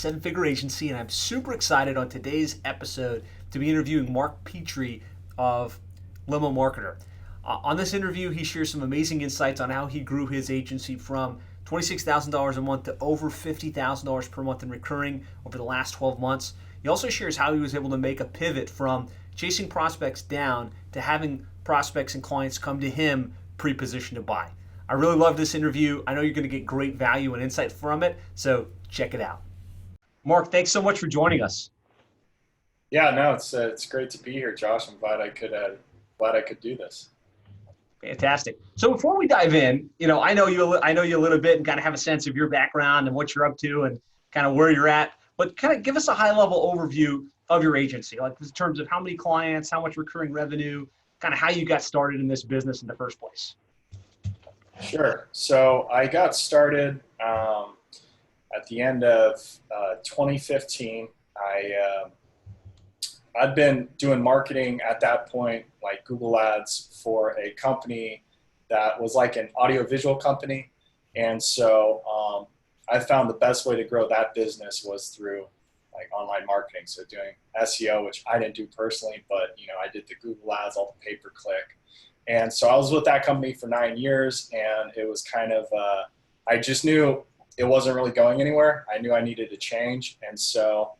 seven-figure agency, and I'm super excited on today's episode to be interviewing Mark Petree of Limo Marketer. On this interview, he shares some amazing insights on how he grew his agency from $26,000 a month to over $50,000 per month in recurring over the last 12 months. He also shares how he was able to make a pivot from chasing prospects down to having prospects and clients come to him pre-positioned to buy. I really love this interview. I know you're going to get great value and insight from it, so check it out. Mark, thanks so much for joining us. Yeah, no, it's great to be here, Josh. I'm glad I could do this. Fantastic. So before we dive in, I know you a little bit and kind of have a sense of your background and what you're up to and kind of where you're at. But kind of give us a high-level overview of your agency, like in terms of how many clients, how much recurring revenue, kind of how you got started in this business in the first place. Sure. So I got started at the end of 2015. I'd been doing marketing at that point, like Google Ads, for a company that was like an audiovisual company. And so I found the best way to grow that business was through like online marketing. So doing SEO, which I didn't do personally, but I did the Google Ads, all the pay-per-click. And so I was with that company for 9 years, and it was kind of, I just knew it wasn't really going anywhere. I knew I needed to change. And so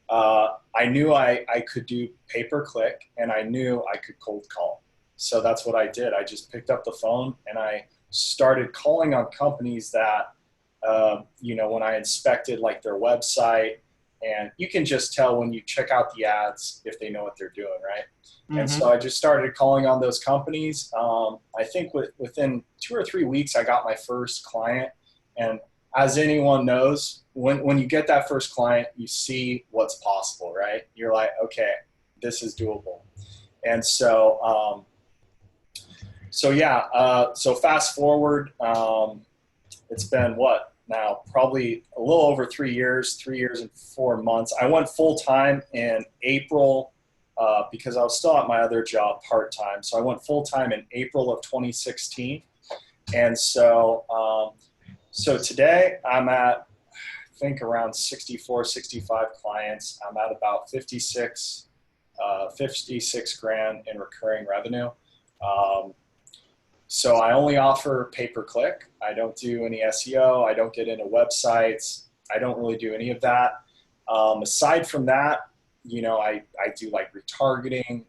I knew I could do pay-per-click, and I knew I could cold call. So that's what I did. I just picked up the phone and I started calling on companies that, when I inspected like their website, and you can just tell when you check out the ads if they know what they're doing, right? Mm-hmm. And so I just started calling on those companies. I think within 2 or 3 weeks, I got my first client. And as anyone knows, when you get that first client, you see what's possible, right? You're like, okay, this is doable. And so, so fast forward, it's been what? Now, probably a little over 3 years, 3 years and 4 months. I went full-time in April because I was still at my other job part-time. So I went full-time in April of 2016. And so, so today I'm at, I think, around 64, 65 clients. I'm at about 56 grand in recurring revenue. So I only offer pay-per-click. I don't do any SEO. I don't get into websites. I don't really do any of that. Aside from that, I do like retargeting.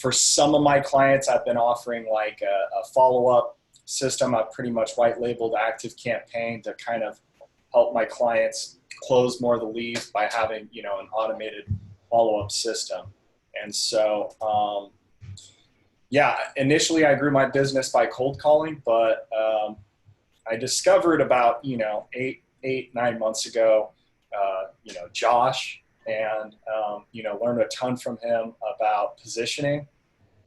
For some of my clients, I've been offering like a follow-up system. I've pretty much white labeled Active Campaign to kind of help my clients close more of the leads by having, an automated follow-up system. And so, initially I grew my business by cold calling, but I discovered about, 9 months ago, Josh, and, learned a ton from him about positioning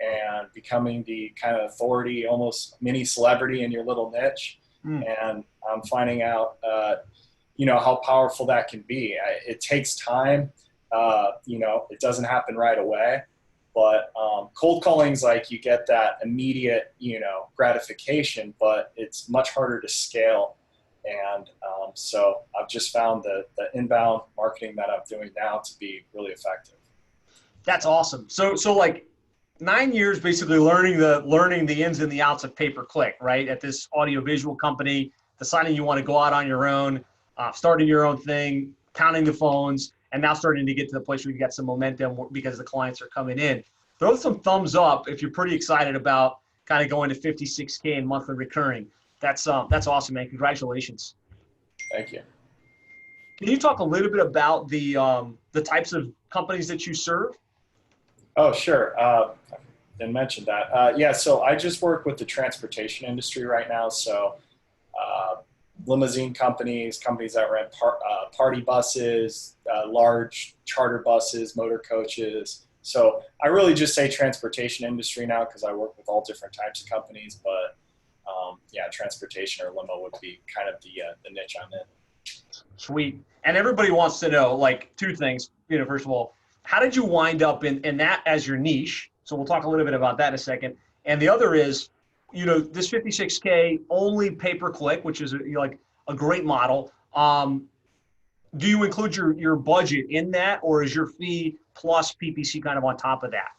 and becoming the kind of authority, almost mini celebrity in your little niche. And I'm finding out, how powerful that can be. It takes time. It doesn't happen right away. But cold calling is like you get that immediate, gratification, but it's much harder to scale. And so I've just found the inbound marketing that I'm doing now to be really effective. That's awesome. So like 9 years basically learning the ins and the outs of pay-per-click, right? At this audiovisual company, deciding you want to go out on your own, starting your own thing, counting the phones, and now starting to get to the place where you got some momentum because the clients are coming in. Throw some thumbs up if you're pretty excited about kind of going to 56K in monthly recurring. That's awesome, man. Congratulations. Thank you. Can you talk a little bit about the types of companies that you serve? Oh, sure. I didn't mention that. So I just work with the transportation industry right now. So limousine companies that rent party buses, large charter buses, motor coaches. So I really just say transportation industry now because I work with all different types of companies. But transportation or limo would be kind of the niche I'm in. Sweet. And everybody wants to know, like, two things. First of all, how did you wind up in that as your niche? So we'll talk a little bit about that in a second. And the other is, this 56K only pay-per-click, which is like a great model. do you include your budget in that, or is your fee plus PPC kind of on top of that?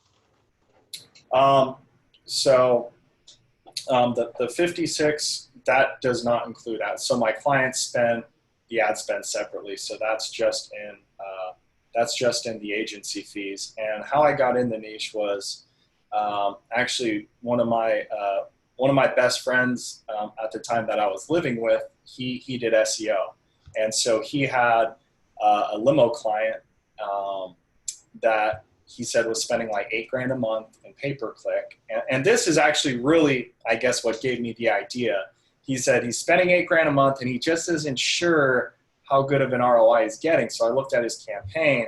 So the 56, that does not include ads. So my clients spend the ad spend separately. So that's just in the agency fees. And how I got in the niche was actually one of my best friends at the time that I was living with. He did SEO, and so he had a limo client that he said was spending like $8,000 a month in pay-per-click. And this is actually really, I guess, what gave me the idea. He said he's spending $8,000 a month and he just isn't sure how good of an ROI he's getting. So I looked at his campaign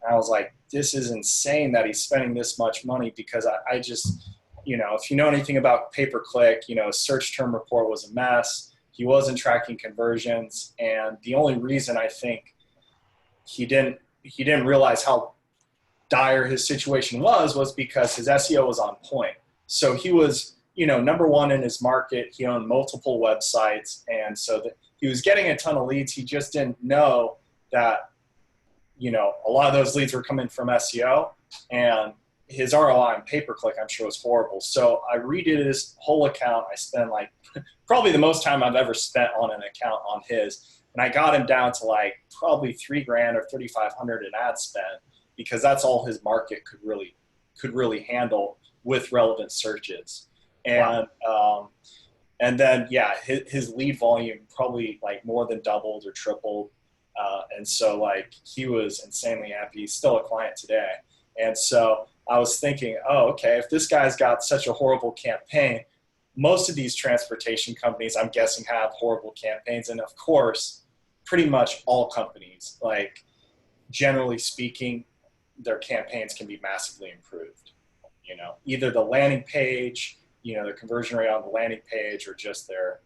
and I was like, this is insane that he's spending this much money, because I just, if you know anything about pay-per-click, search term report was a mess. He wasn't tracking conversions. And the only reason I think he didn't realize how dire his situation was because his SEO was on point. So he was, number one in his market. He owned multiple websites. And so that he was getting a ton of leads. He just didn't know that, a lot of those leads were coming from SEO, and his ROI on pay-per-click, I'm sure, was horrible. So I redid his whole account. I spent probably the most time I've ever spent on an account on his. And I got him down to probably $3,000 or $3,500 in ad spend, because that's all his market could really handle with relevant searches. And Wow. And then his lead volume probably more than doubled or tripled, and so he was insanely happy. He's still a client today. And so I was thinking, oh, okay, if this guy's got such a horrible campaign, most of these transportation companies, I'm guessing, have horrible campaigns. And of course, pretty much all companies, generally speaking, their campaigns can be massively improved. Either the landing page, the conversion rate on the landing page, or just their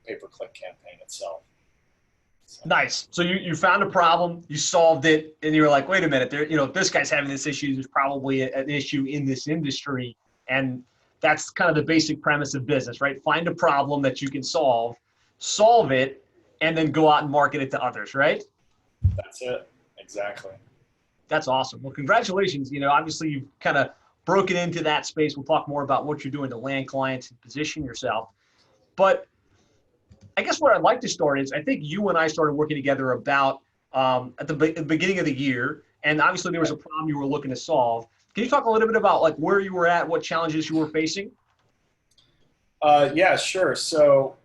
pay-per-click campaign itself. So. Nice. So you found a problem, you solved it, and you were like, wait a minute, if this guy's having this issue, there's probably an issue in this industry. And that's kind of the basic premise of business, right? Find a problem that you can solve it, and then go out and market it to others, right? That's it. Exactly. That's awesome. Well, congratulations. Obviously you've kind of broken into that space. We'll talk more about what you're doing to land clients and position yourself. But I guess where I'd like to start is, I think you and I started working together about at the beginning of the year. And obviously there was a problem you were looking to solve. Can you talk a little bit about where you were at, what challenges you were facing? Yeah, sure. So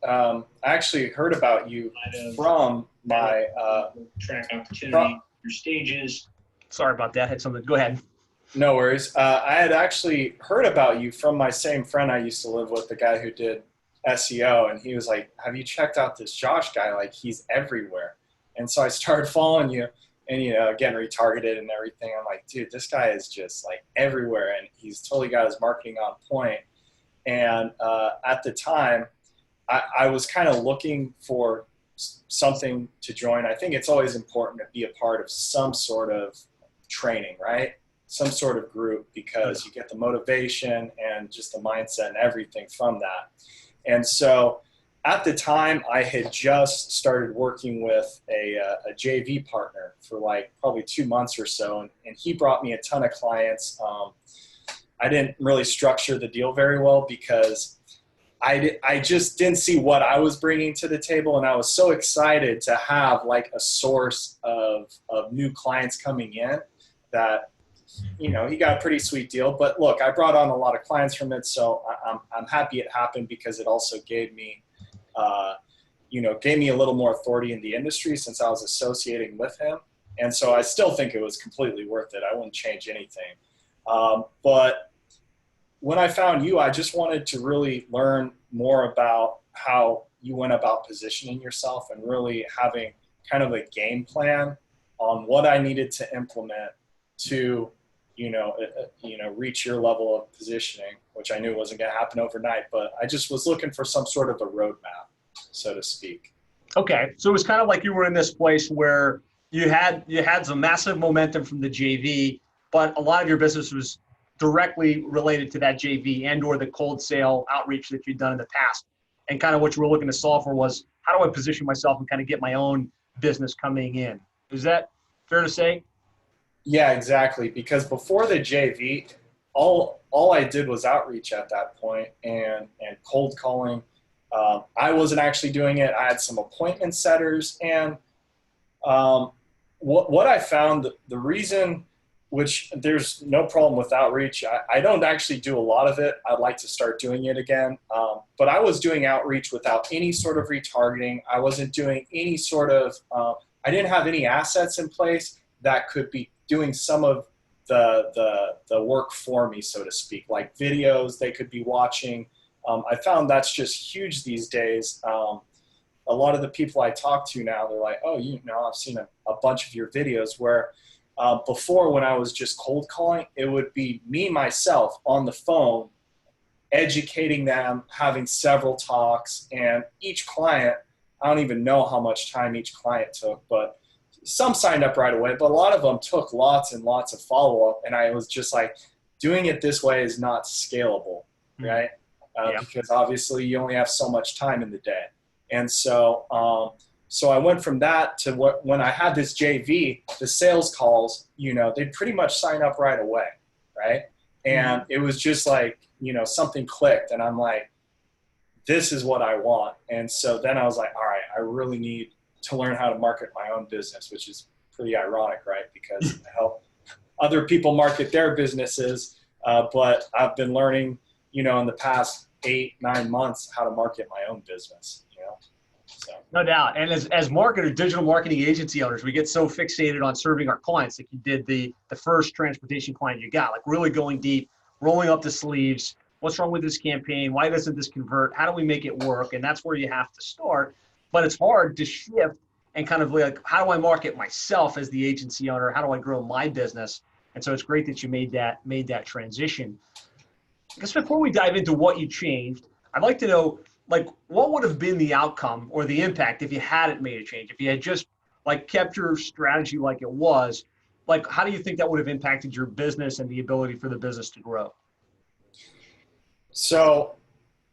I actually heard about you from my track opportunity, your stages. Sorry about that. Had something. Go ahead. No worries. I had actually heard about you from my same friend I used to live with, the guy who did SEO, and he was like, have you checked out this Josh guy? He's everywhere. And so I started following you, and again, retargeted and everything. I'm like, dude, this guy is just everywhere, and he's totally got his marketing on point. And at the time, I was kind of looking for something to join. I think it's always important to be a part of some sort of training, right? Some sort of group, because you get the motivation and just the mindset and everything from that. And so at the time, I had just started working with a JV partner for probably 2 months or so, and he brought me a ton of clients. I didn't really structure the deal very well, because I just didn't see what I was bringing to the table, and I was so excited to have a source of new clients coming in that, he got a pretty sweet deal. But look, I brought on a lot of clients from it, so I'm happy it happened, because it also gave me a little more authority in the industry, since I was associating with him. And so I still think it was completely worth it. I wouldn't change anything. But when I found you, I just wanted to really learn more about how you went about positioning yourself, and really having kind of a game plan on what I needed to implement to, reach your level of positioning, which I knew wasn't going to happen overnight, but I just was looking for some sort of a roadmap, so to speak. Okay. So it was kind of like you were in this place where you had some massive momentum from the JV, but a lot of your business was directly related to that JV and or the cold sale outreach that you'd done in the past. And kind of what you were looking to solve for was, how do I position myself and kind of get my own business coming in? Is that fair to say? Yeah, exactly. Because before the JV, all I did was outreach at that point and cold calling. I wasn't actually doing it. I had some appointment setters, and what I found, the reason, which there's no problem with outreach. I don't actually do a lot of it. I'd like to start doing it again. But I was doing outreach without any sort of retargeting. I wasn't doing any sort of, I didn't have any assets in place that could be doing some of the work for me, so to speak, like videos they could be watching. I found that's just huge these days. A lot of the people I talk to now, they're like, oh, I've seen a bunch of your videos, where before, when I was just cold calling, it would be me, myself on the phone, educating them, having several talks, and each client, I don't even know how much time each client took, but some signed up right away, but a lot of them took lots and lots of follow-up, and I was just like, doing it this way is not scalable, right? Because obviously you only have so much time in the day. And so so I went from that to when I had this JV, the sales calls, they'd pretty much sign up right away, right? And it was just like, something clicked, and I'm like, this is what I want. And so then I was like, all right, I really need to learn how to market my own business, which is pretty ironic, right? Because I help other people market their businesses, but I've been learning, in the past 8-9 months how to market my own business. So. No doubt. And as marketers, digital marketing agency owners, we get so fixated on serving our clients. Like you did the first transportation client you got, like really going deep, rolling up the sleeves. What's wrong with this campaign? Why doesn't this convert? How do we make it work? And that's where you have to start. But it's hard to shift and kind of like, how do I market myself as the agency owner? How do I grow my business? And so it's great that you made that transition. I guess before we dive into what you changed, I'd like to know, like, what would have been the outcome or the impact if you hadn't made a change? If you had just like kept your strategy like it was, like, how do you think that would have impacted your business and the ability for the business to grow? So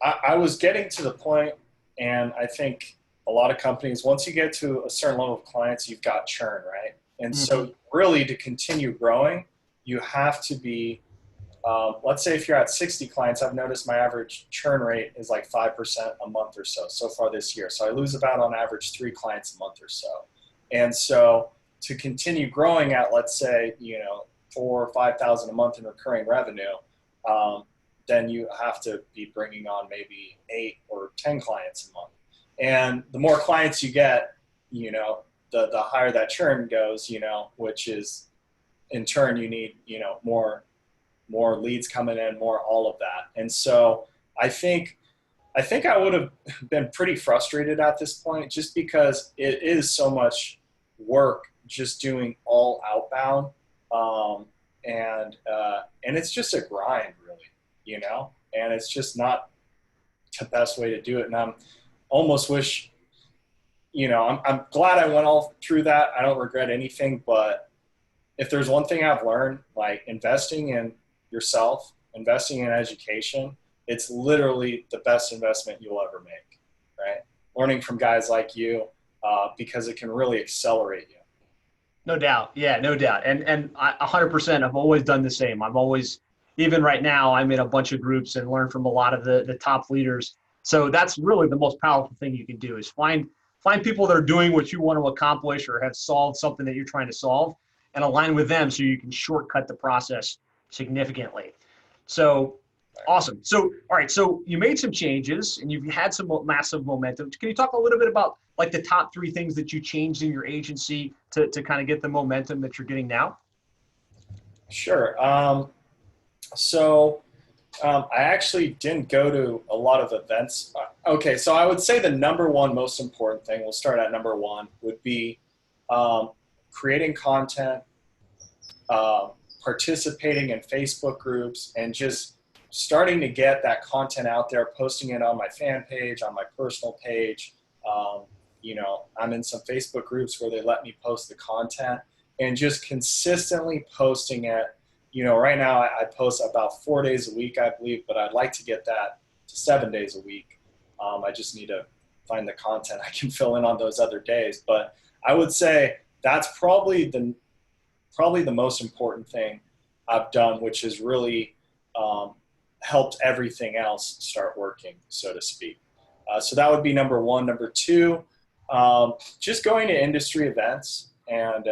I was getting to the point, and I think a lot of companies, once you get to a certain level of clients, you've got churn, right? And so really, to continue growing, you have to be, let's say if you're at 60 clients, I've noticed my average churn rate is like 5% a month or so far this year. So I lose about on average 3 clients a month or so. And so to continue growing at, let's say, 4,000 or 5,000 a month in recurring revenue, then you have to be bringing on maybe 8 or 10 clients a month. And the more clients you get, the higher that churn goes, which is in turn, you need, more leads coming in, more all of that. And so I think I would have been pretty frustrated at this point, just because it is so much work just doing all outbound. And it's just a grind, really, and it's just not the best way to do it. And I'm almost wish, I'm glad I went all through that. I don't regret anything, but if there's one thing I've learned, like investing in yourself, investing in education, it's literally the best investment you'll ever make, right? Learning from guys like you, because it can really accelerate you. No doubt. Yeah, no doubt. And I 100%, I've always done the same. I've always, even right now, I'm in a bunch of groups and learn from a lot of the top leaders. So that's really the most powerful thing you can do, is find people that are doing what you want to accomplish or have solved something that you're trying to solve, and align with them so you can shortcut the process significantly. So awesome. So, all right. So you made some changes and you've had some massive momentum. Can you talk a little bit about like the top 3 things that you changed in your agency to kind of get the momentum that you're getting now? Sure. I actually didn't go to a lot of events. Okay. So I would say the number one most important thing, we'll start at number 1, would be creating content, participating in Facebook groups, and just starting to get that content out there, posting it on my fan page, on my personal page. I'm in some Facebook groups where they let me post the content, and just consistently posting it. Right now I post about 4 days a week, I believe, but I'd like to get that to 7 days a week. I just need to find the content I can fill in on those other days. But I would say that's probably the most important thing I've done, which has really helped everything else start working, so to speak. So that would be number one. Number two, just going to industry events and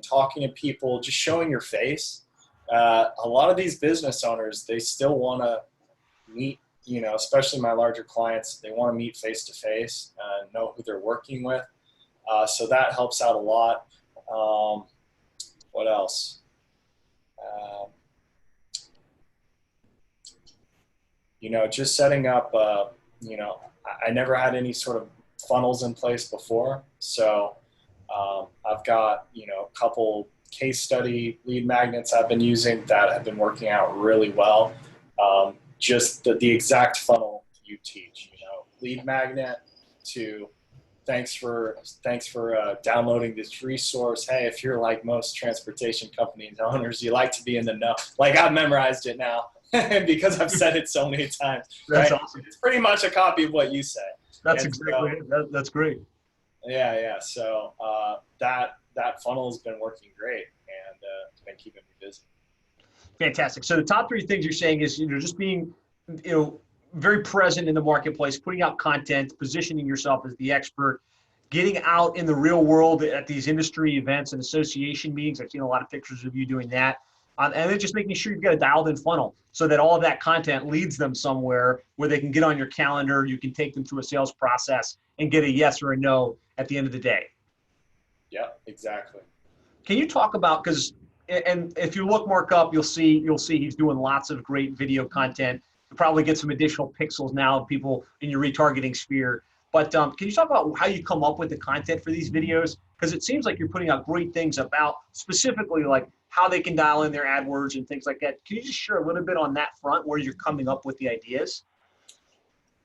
talking to people, just showing your face. A lot of these business owners, they still want to meet, especially my larger clients, they want to meet face to face, know who they're working with. So that helps out a lot. What else? Just setting up, I never had any sort of funnels in place before. So I've got, a couple case study lead magnets I've been using that have been working out really well. Just the exact funnel you teach, lead magnet to thanks for downloading this resource. Hey, if you're like most transportation companies owners, you like to be in the know. Like, I've memorized it now because I've said it so many times. That's right? awesome. It's pretty much a copy of what you say. That's exactly it. That's great. Yeah. So that funnel has been working great, and it's been keeping me busy. Fantastic. So the top three things you're saying is, just being, very present in the marketplace, putting out content, positioning yourself as the expert, getting out in the real world at these industry events and association meetings. I've seen a lot of pictures of you doing that. And then just making sure you've got a dialed in funnel so that all of that content leads them somewhere where they can get on your calendar. You can take them through a sales process and get a yes or a no at the end of the day. Yeah, exactly. Can you talk about, and if you look Mark up, you'll see he's doing lots of great video content. You'll probably get some additional pixels now of people in your retargeting sphere. But can you talk about how you come up with the content for these videos? Because it seems like you're putting out great things about specifically like how they can dial in their AdWords and things like that. Can you just share a little bit on that front where you're coming up with the ideas?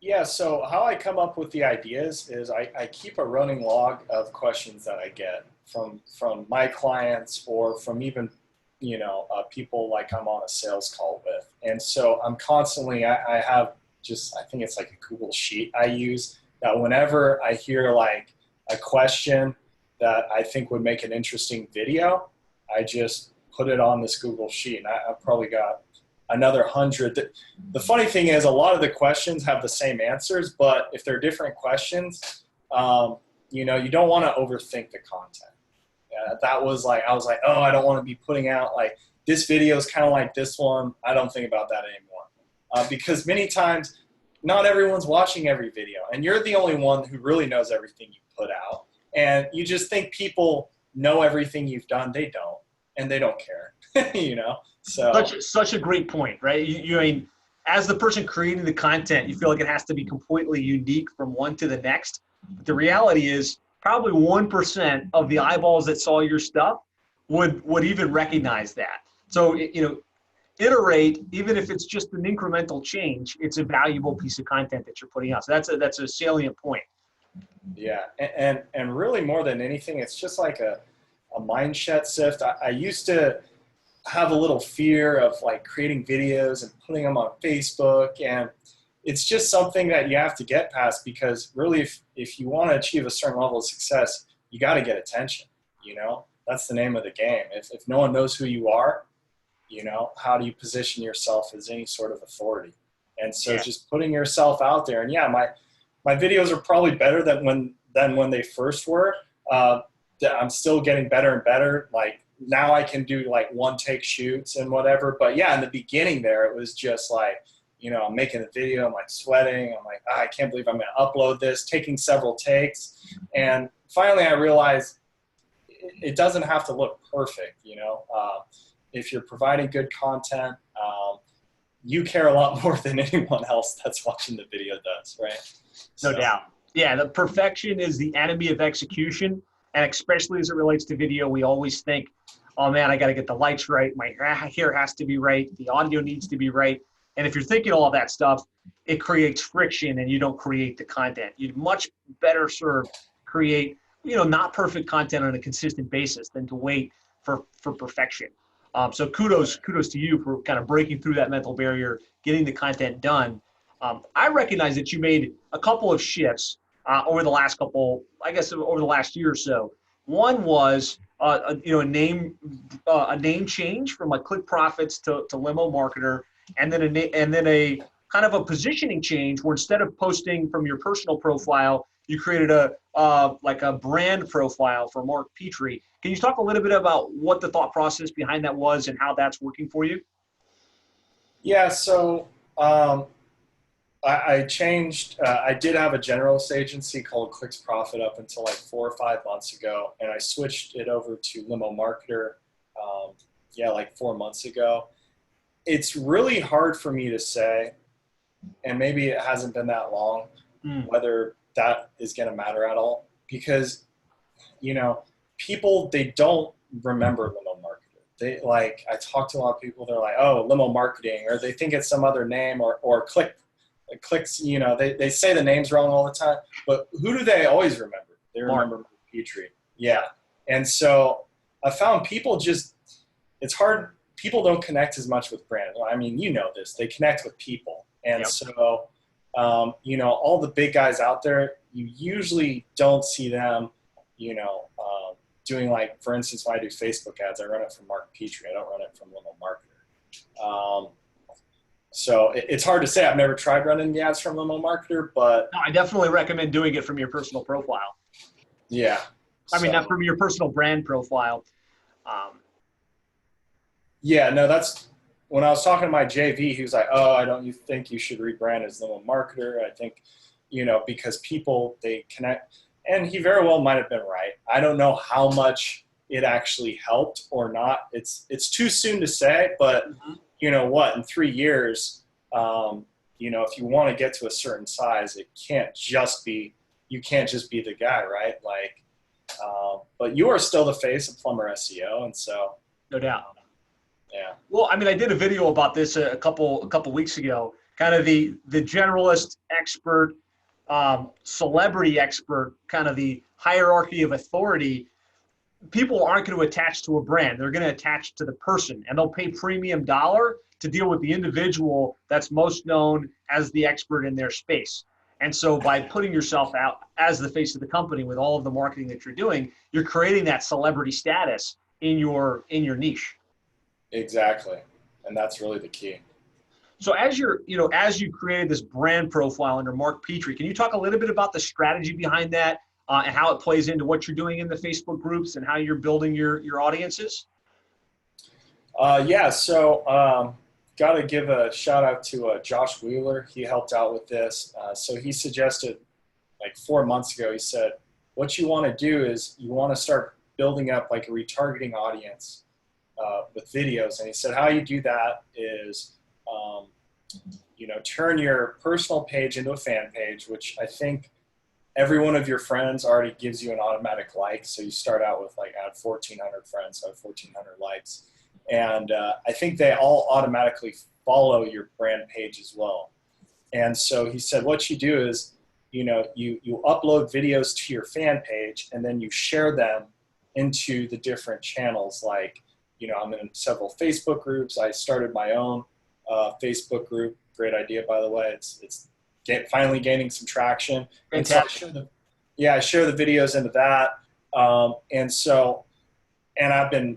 Yeah, so how I come up with the ideas is I keep a running log of questions that I get from my clients or from even people like I'm on a sales call with. And so I'm constantly, I have I think it's like a Google Sheet I use, that whenever I hear like a question that I think would make an interesting video, I just put it on this Google Sheet. And I've probably got another 100. The funny thing is a lot of the questions have the same answers, but if they're different questions, you don't want to overthink the content. That was like, I was like, oh, I don't want to be putting out like this video is kind of like this one. I don't think about that anymore because many times not everyone's watching every video and you're the only one who really knows everything you put out. And you just think people know everything you've done. They don't, and they don't care, So Such a great point, right? You mean, as the person creating the content, you feel like it has to be completely unique from one to the next. But the reality is probably 1% of the eyeballs that saw your stuff would even recognize that. So, iterate, even if it's just an incremental change, it's a valuable piece of content that you're putting out. So that's a salient point. Yeah, and really more than anything, it's just like a mindset shift. I used to have a little fear of like creating videos and putting them on Facebook, and it's just something that you have to get past because really if you want to achieve a certain level of success, you got to get attention. That's the name of the game. If no one knows who you are, how do you position yourself as any sort of authority? And so just putting yourself out there, and my videos are probably better than when they first were. I'm still getting better and better. Like now I can do like one take shoots and whatever. But in the beginning there, it was just like, I'm making a video, I'm like sweating. I'm like, I can't believe I'm going to upload this, taking several takes. And finally I realized it doesn't have to look perfect. If you're providing good content, you care a lot more than anyone else that's watching the video does, right? No doubt. Yeah, the perfection is the enemy of execution. And especially as it relates to video, we always think, oh man, I got to get the lights right. My hair has to be right. The audio needs to be right. And if you're thinking all that stuff, it creates friction and you don't create the content. You'd much better serve create, not perfect content on a consistent basis than to wait for perfection. So kudos to you for kind of breaking through that mental barrier, getting the content done. I recognize that you made a couple of shifts over the last over the last year or so. One was a name change from like Click Profits to Limo Marketer, and then a kind of a positioning change where instead of posting from your personal profile, you created a brand profile for Mark Petree. Can you talk a little bit about what the thought process behind that was and how that's working for you? Yeah, so I changed. I did have a generalist agency called Clicks Profit up until like 4 or 5 months ago, and I switched it over to Limo Marketer. Like 4 months ago. It's really hard for me to say, and maybe it hasn't been that long, whether that is going to matter at all, because people, they don't remember Limo Marketer. They I talk to a lot of people. They're like, oh, Limo Marketing, or they think it's some other name, or Clicks, they say the names wrong all the time, but who do they always remember? They remember Mark Petree. Yeah. And so I found it's hard. People don't connect as much with brands. I mean, this, they connect with people. And Yep. So, all the big guys out there, you usually don't see them, doing, like, for instance, when I do Facebook ads, I run it from Mark Petree. I don't run it from Limo Marketer. So it's hard to say. I've never tried running the ads from Limo Marketer, but No, I definitely recommend doing it from your personal profile. yeah. Not from your personal brand profile. Yeah, no, that's when I was talking to my JV, he was like, oh, I don't you think you should rebrand as Limo Marketer? I think, because people, they connect. And he very well might have been right. I don't know how much it actually helped or not. It's too soon to say, but you know what, in 3 years, if you want to get to a certain size, you can't just be the guy, right? But you are still the face of Plumber SEO. And so, No doubt. yeah. Well, I did a video about this a couple weeks ago, kind of the generalist expert, celebrity expert, kind of the hierarchy of authority. People aren't going to attach to a brand. They're going to attach to the person, and they'll pay premium dollar to deal with the individual that's most known as the expert in their space. And so by putting yourself out as the face of the company with all of the marketing that you're doing, you're creating that celebrity status in your niche. Exactly. And that's really the key. So as you created this brand profile under Mark Petree, can you talk a little bit about the strategy behind that and how it plays into what you're doing in the Facebook groups and how you're building your audiences? So got to give a shout out to Josh Wheeler. He helped out with this. So he suggested like 4 months ago, he said, what you want to do is you want to start building up like a retargeting audience with videos. And he said, how you do that is, turn your personal page into a fan page, which I think every one of your friends already gives you an automatic like. So you start out with like, I had 1,400 friends, so I have 1,400 likes. And I think they all automatically follow your brand page as well. And so he said, what you do is, you upload videos to your fan page and then you share them into the different channels. Like, I'm in several Facebook groups. I started my own Facebook group. Great idea, by the way. It's finally gaining some traction. And so I share the videos into that. And I've been,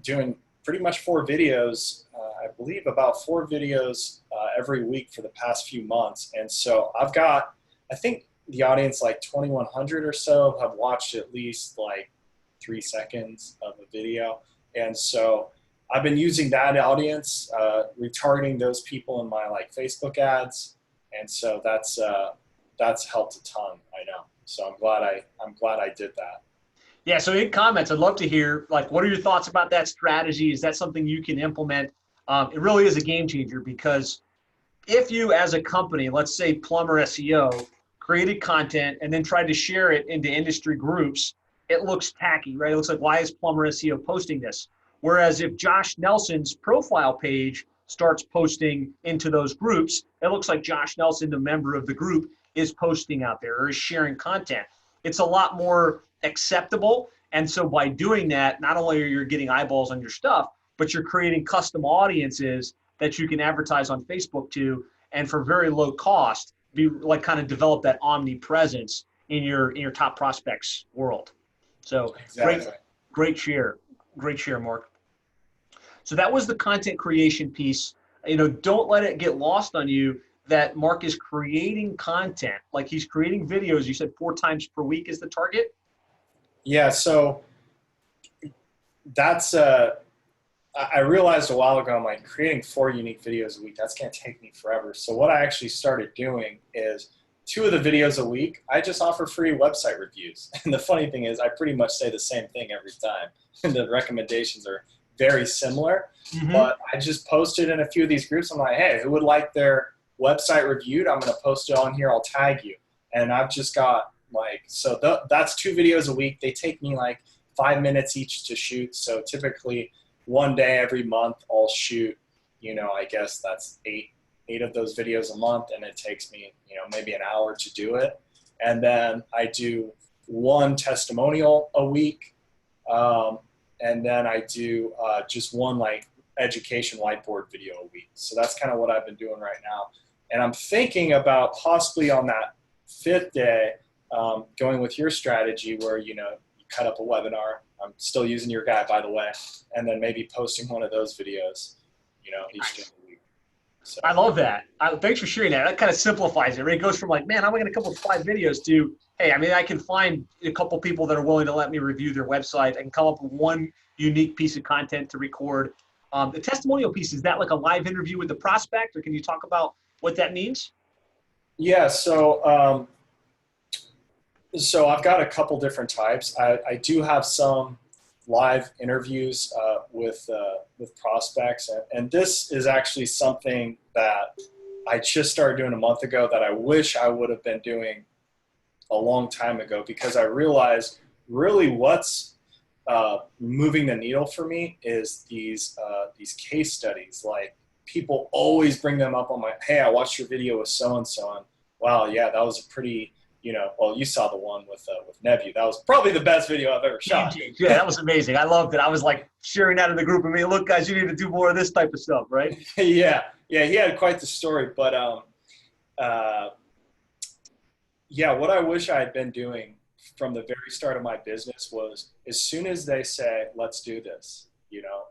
doing pretty much 4 videos, I believe about 4 videos every week for the past few months. And so I think the audience, like 2,100 or so, have watched at least like 3 seconds of a video. And so I've been using that audience, retargeting those people in my like Facebook ads. And so that's helped a ton, I know. So I'm glad I did that. Yeah, so in comments, I'd love to hear, like, what are your thoughts about that strategy? Is that something you can implement? It really is a game changer, because if you, as a company, let's say Plumber SEO, created content and then tried to share it into industry groups, it looks tacky, right? It looks like, why is Plumber SEO posting this? Whereas if Josh Nelson's profile page starts posting into those groups, it looks like Josh Nelson, the member of the group, is posting out there or is sharing content. It's a lot more acceptable. And so by doing that, not only are you getting eyeballs on your stuff, but you're creating custom audiences that you can advertise on Facebook to. and for very low cost, be like kind of develop that omnipresence in your top prospects world. So Exactly. great share, Mark. So that was the content creation piece. Don't let it get lost on you that Mark is creating content. Like he's creating videos. You said 4 times per week is the target? Yeah, so that's I realized a while ago, I'm like, creating 4 unique videos a week, that's going to take me forever. So what I actually started doing is 2 of the videos a week, I just offer free website reviews. And the funny thing is I pretty much say the same thing every time. And the recommendations are very similar. Mm-hmm. But I just posted in a few of these groups. I'm like, hey, who would like their website reviewed? I'm going to post it on here. I'll tag you. And I've just got that's 2 videos a week. They take me like 5 minutes each to shoot. So typically one day every month I'll shoot, I guess that's 8 of those videos a month, and it takes me, maybe an hour to do it. And then I do 1 testimonial a week. And then I do just 1 like education whiteboard video a week. So that's kind of what I've been doing right now. And I'm thinking about possibly on that 5th day, going with your strategy where, you cut up a webinar. I'm still using your guy, by the way, and then maybe posting 1 of those videos, each day of the week. So. I love that. Thanks for sharing that. That kind of simplifies it. Right? It goes from like, man, I'm going to come up with 5 videos to, hey, I can find a couple people that are willing to let me review their website. I can come up with 1 unique piece of content to record. The testimonial piece, is that like a live interview with the prospect, or can you talk about what that means? Yeah, so I've got a couple different types. I do have some live interviews with prospects, and this is actually something that I just started doing a month ago that I wish I would have been doing a long time ago, because I realized really what's moving the needle for me is these case studies. Like, people always bring them up on hey, I watched your video with so-and-so, and wow, yeah, that was a pretty, well, you saw the one with Nebu. That was probably the best video I've ever shot. Yeah, that was amazing. I loved it. I was like sharing that in the group. Look, guys, you need to do more of this type of stuff, right? Yeah, he had quite the story. But what I wish I had been doing from the very start of my business was, as soon as they say, let's do this,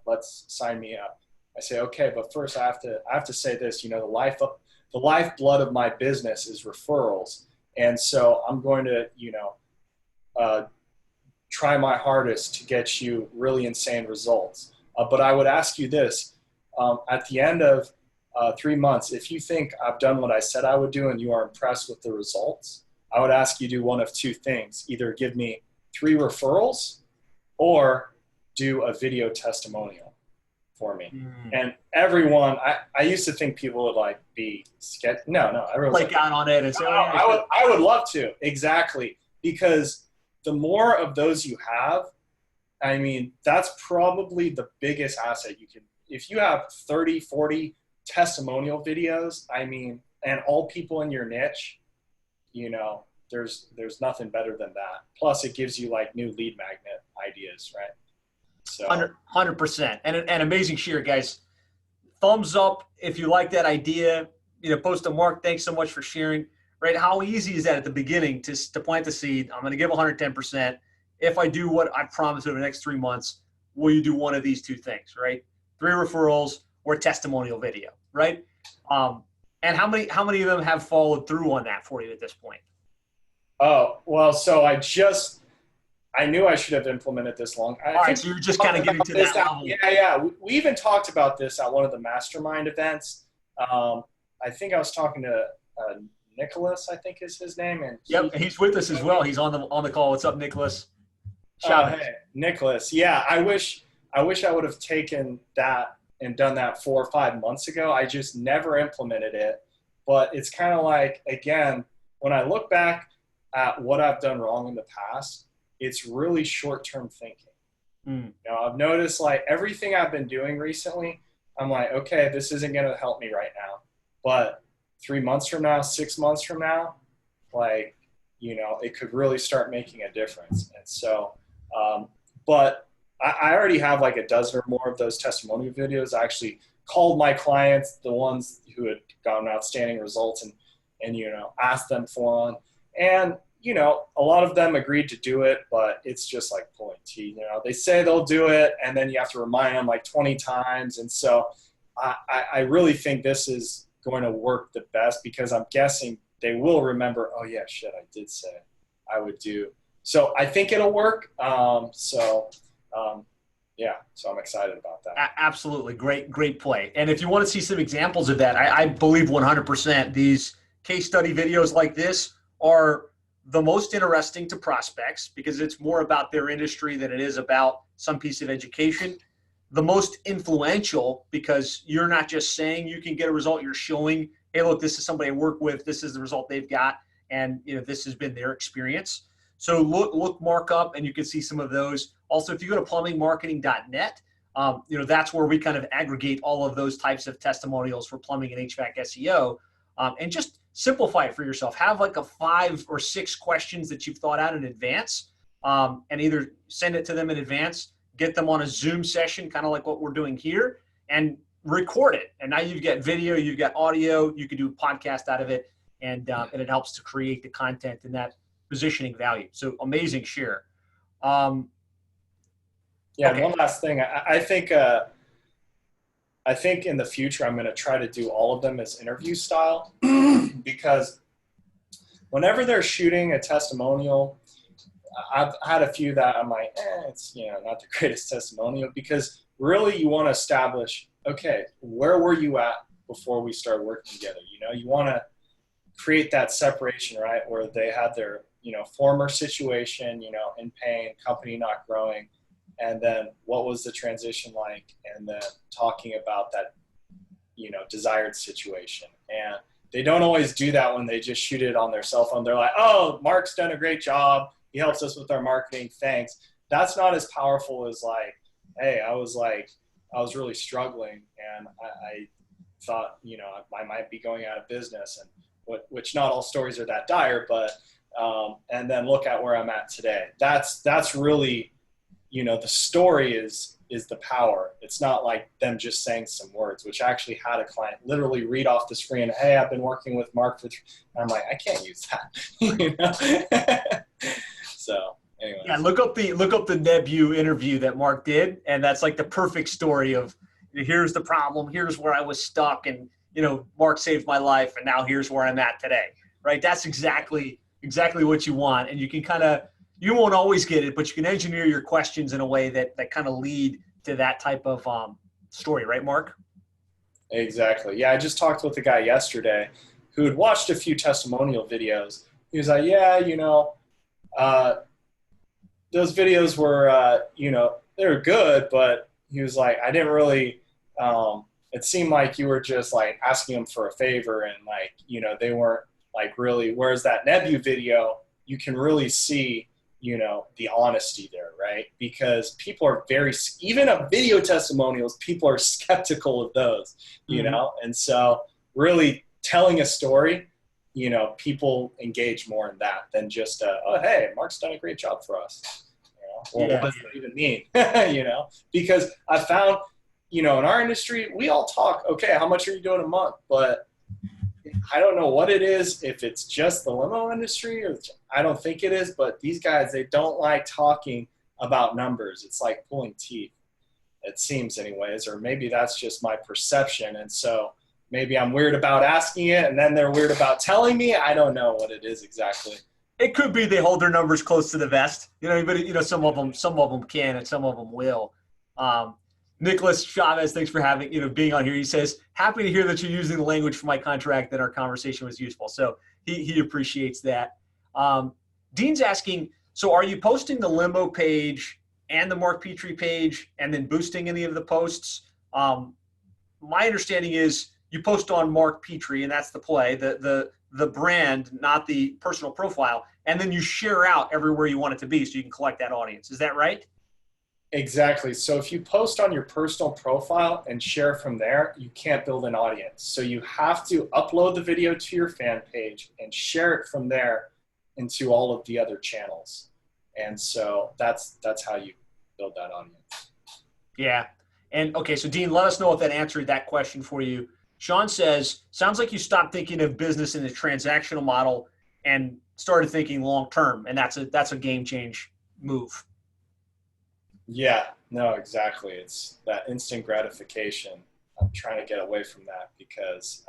let's sign me up, I say, okay, but first I have to say this, the lifeblood of my business is referrals. And so I'm going to, try my hardest to get you really insane results. But I would ask you this, at the end of 3 months, if you think I've done what I said I would do and you are impressed with the results, I would ask you to do one of 2 things. Either give me 3 referrals or do a video testimonial for me. And everyone, I used to think people would like be sketchy. No, everyone's like out on it and say, I would love to. Exactly. Because the more of those you have, that's probably the biggest asset you can. If you have 30, 40 testimonial videos, and all people in your niche, there's nothing better than that. Plus it gives you like new lead magnet ideas, right? So 100%. And amazing share, guys. Thumbs up if you like that idea. Post to Mark. Thanks so much for sharing. Right? How easy is that at the beginning to plant the seed? I'm going to give 110%. If I do what I promised over the next 3 months, will you do one of these 2 things? Right? 3 referrals or testimonial video. Right? And how many of them have followed through on that for you at this point? Oh, well, so I knew I should have implemented this long. All right, so you're just kind of getting to that level. Yeah. We even talked about this at one of the mastermind events. I think I was talking to Nicholas, I think is his name. And he's with us as well. He's on the call. What's up, Nicholas? Shout out. Hey, Nicholas. Yeah, I wish I would have taken that and done that 4 or 5 months ago. I just never implemented it. But it's kind of like, again, when I look back at what I've done wrong in the past, it's really short-term thinking. I've noticed like everything I've been doing recently, I'm like, okay, this isn't going to help me right now. But 3 months from now, 6 months from now, like, it could really start making a difference. And so, but I already have like a dozen or more of those testimonial videos. I actually called my clients, the ones who had gotten outstanding results, and asked them for one. And, a lot of them agreed to do it, but it's just like pulling teeth. They say they'll do it, and then you have to remind them like 20 times. And so I really think this is going to work the best, because I'm guessing they will remember, oh yeah, shit, I did say I would do. So I think it'll work. Yeah, so I'm excited about that. Absolutely. Great play. And if you want to see some examples of that, I believe 100% these case study videos like this are the most interesting to prospects, because it's more about their industry than it is about some piece of education. The most influential, because you're not just saying you can get a result, you're showing, hey, look, this is somebody I work with, this is the result they've got, and this has been their experience. So look Mark up, and you can see some of those. Also, if you go to plumbingmarketing.net, that's where we kind of aggregate all of those types of testimonials for plumbing and HVAC SEO, and just simplify it for yourself. Have like a 5 or 6 questions that you've thought out in advance, and either send it to them in advance, get them on a Zoom session, kind of like what we're doing here, and record it. And now you've got video, you've got audio, you can do a podcast out of it, and it helps to create the content and that positioning value. So amazing share. Yeah. Okay. One last thing. I think in the future, I'm going to try to do all of them as interview style, because whenever they're shooting a testimonial, I've had a few that I'm like, it's not the greatest testimonial, because really you want to establish, okay, where were you at before we started working together? You want to create that separation, right, where they had their former situation, in pain, company not growing, and then what was the transition like, and then talking about that desired situation. And they don't always do that when they just shoot it on their cell phone. They're like, oh, Mark's done a great job, he helps us with our marketing, thanks. That's not as powerful as like, hey, I was really struggling, and I thought I might be going out of business, and which not all stories are that dire, but and then look at where I'm at today. That's really, the story is the power. It's not like them just saying some words, which I actually had a client literally read off the screen, hey, I've been working with Mark Petree. And I'm like, I can't use that. So anyway. Yeah, look up the Nebu interview that Mark did, and that's like the perfect story of, here's the problem, here's where I was stuck, and Mark saved my life, and now here's where I'm at today. Right? That's exactly what you want, and you can you won't always get it, but you can engineer your questions in a way that kind of lead to that type of story, right, Mark? Exactly. Yeah, I just talked with a guy yesterday who had watched a few testimonial videos. He was like, yeah, those videos were, they were good, but he was like, I didn't really, it seemed like you were just like asking them for a favor, and like, they weren't like really, whereas that Nebu video, you can really see, the honesty there, right? Because people are even of video testimonials, people are skeptical of those, and so really telling a story, people engage more in that than just, oh, hey, Mark's done a great job for us. What does that even mean? Because I found, in our industry, we all talk, okay, how much are you doing a month? But I don't know what it is, if it's just the limo industry, or I don't think it is, but these guys, they don't like talking about numbers. It's like pulling teeth, it seems anyways, or maybe that's just my perception. And so maybe I'm weird about asking it, and then they're weird about telling me. I don't know what it is exactly. It could be they hold their numbers close to the vest, but some of them can, and some of them will. Nicholas Chavez, thanks for being on here. He says, happy to hear that you're using the language for my contract, that our conversation was useful. So he appreciates that. Dean's asking, so are you posting the Limo page and the Mark Petree page and then boosting any of the posts? My understanding is you post on Mark Petree, and that's the play, the brand, not the personal profile, and then you share out everywhere you want it to be so you can collect that audience. Is that right? Exactly. So if you post on your personal profile and share from there, you can't build an audience. So you have to upload the video to your fan page and share it from there into all of the other channels. And so that's how you build that audience. Yeah. And okay, so Dean, let us know if that answered that question for you. Sean says, sounds like you stopped thinking of business in the transactional model and started thinking long term, and that's a game change move. Yeah, no, exactly. It's that instant gratification. I'm trying to get away from that because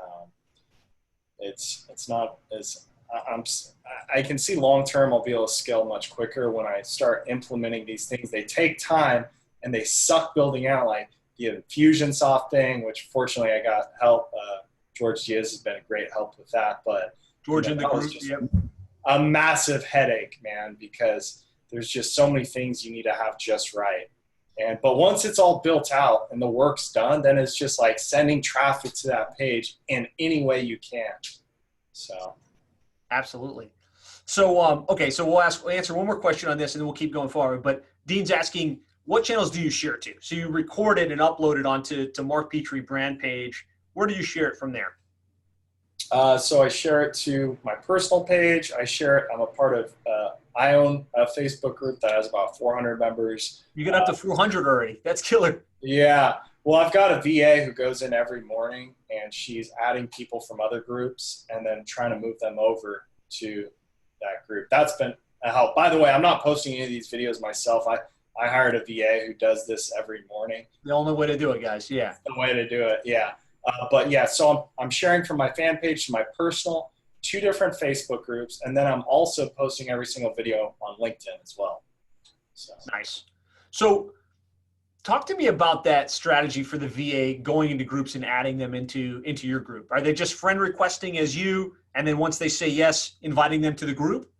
it's not as I'm I can see long term I'll be able to scale much quicker when I start implementing these things. They take time and they suck building out, like the Infusionsoft thing, which fortunately I got help. George Diaz has been a great help with that, but George in the that was group, just yep. a massive headache, man, because there's just so many things you need to have just right. But once it's all built out and the work's done, then it's just like sending traffic to that page in any way you can. So, Absolutely. So, okay, so we'll answer one more question on this, and then we'll keep going forward. But Dean's asking, what channels do you share to? So you record it and upload it onto Mark Petree brand page. Where do you share it from there? so I share it to my personal page. I share it. I'm a part of. I own a Facebook group that has about 400 members. You get up to 400 already. That's killer. Yeah. Well, I've got a VA who goes in every morning, and she's adding people from other groups and then trying to move them over to that group. That's been a help. By the way, I'm not posting any of these videos myself. I hired a VA who does this every morning. The only way to do it, guys. Yeah. The way to do it. Yeah. But yeah, so I'm sharing from my fan page to my personal, 2 different Facebook groups, and then I'm also posting every single video on LinkedIn as well. So. Nice. So talk to me about that strategy for the VA going into groups and adding them into your group. Are they just friend requesting as you, and then once they say yes, inviting them to the group?